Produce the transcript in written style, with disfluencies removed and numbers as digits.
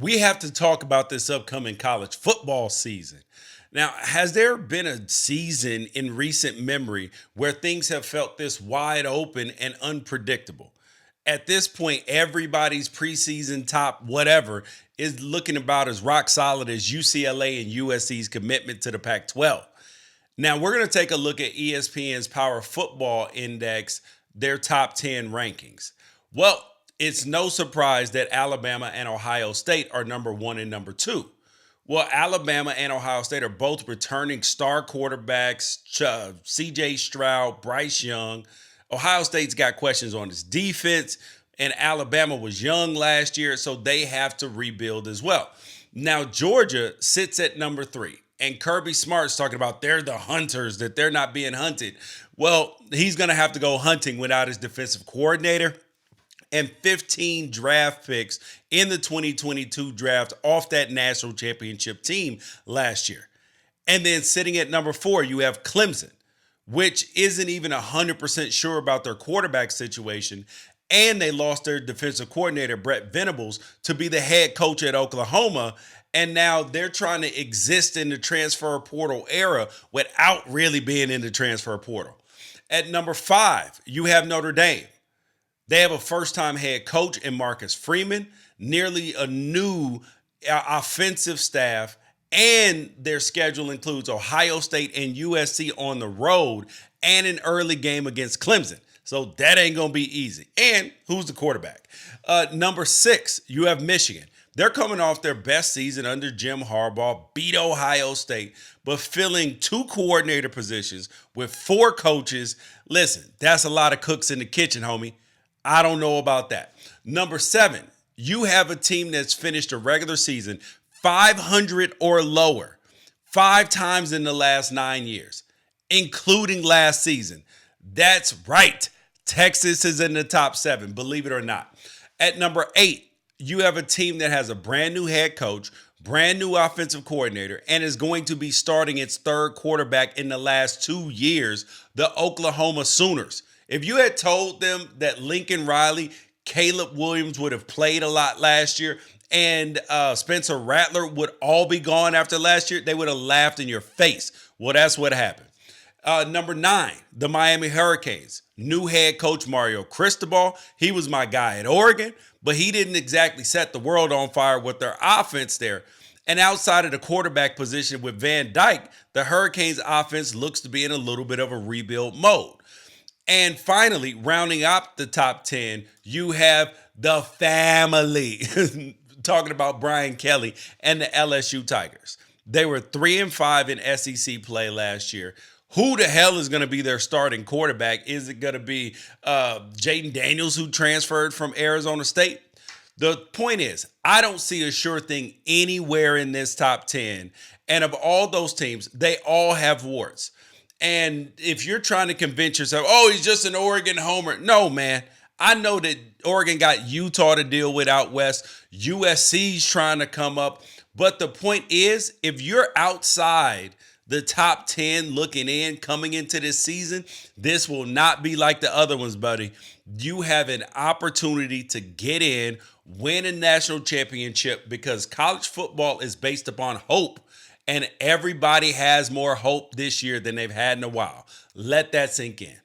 we have to talk about this upcoming college football season. Now, has there been a season in recent memory where things have felt this wide open and unpredictable? At this point, everybody's preseason top whatever is looking about as rock solid as UCLA and USC's commitment to the Pac 12. Now, we're going to take a look at ESPN's Power Football Index, their top 10 rankings. Well, it's no surprise that Alabama and Ohio State are number one and number two. Well, Alabama and Ohio State are both returning star quarterbacks, CJ Stroud, Bryce Young. Ohio State's got questions on its defense, and Alabama was young last year, so they have to rebuild as well. Now, Georgia sits at number three, and Kirby Smart's talking about they're the hunters, that they're not being hunted. Well, he's going to have to go hunting without his defensive coordinator and 15 draft picks in the 2022 draft off that national championship team last year. And then sitting at number four, you have Clemson, which isn't even 100% sure about their quarterback situation. And they lost their defensive coordinator, Brett Venables, to be the head coach at Oklahoma. And now they're trying to exist in the transfer portal era without really being in the transfer portal. At number five, you have Notre Dame. They have a first-time head coach in Marcus Freeman, nearly a new offensive staff, and their schedule includes Ohio State and USC on the road and an early game against Clemson. So that ain't going to be easy. And who's the quarterback? Number six, you have Michigan. They're coming off their best season under Jim Harbaugh, beat Ohio State, but filling two coordinator positions with four coaches. Listen, that's a lot of cooks in the kitchen, homie. I don't know about that. Number seven, you have a team that's finished a regular season 500 or lower 5 times in the last 9 years, including last season. That's right. Texas is in the top 7, believe it or not. At number 8, you have a team that has a brand new head coach, brand new offensive coordinator, and is going to be starting its third quarterback in the last 2 years, the Oklahoma Sooners. If you had told them that Lincoln Riley, Caleb Williams would have played a lot last year, and Spencer Rattler would all be gone after last year, they would have laughed in your face. Well, that's what happened. Number 9, the Miami Hurricanes. New head coach Mario Cristobal. He was my guy at Oregon, but he didn't exactly set the world on fire with their offense there. And outside of the quarterback position with Van Dyke, the Hurricanes offense looks to be in a little bit of a rebuild mode. And finally, rounding up the top 10, you have the family. Talking about Brian Kelly and the LSU Tigers. They were 3-5 in SEC play last year. Who the hell is going to be their starting quarterback? Is it going to be Jaden Daniels, who transferred from Arizona State? The point is, I don't see a sure thing anywhere in this top 10. And of all those teams, they all have warts. And if you're trying to convince yourself, oh, he's just an Oregon homer. No, man. I know that Oregon got Utah to deal with out west. USC's trying to come up. But the point is, if you're outside the top 10 looking in, coming into this season, this will not be like the other ones, buddy. You have an opportunity to get in, win a national championship, because college football is based upon hope. And everybody has more hope this year than they've had in a while. Let that sink in.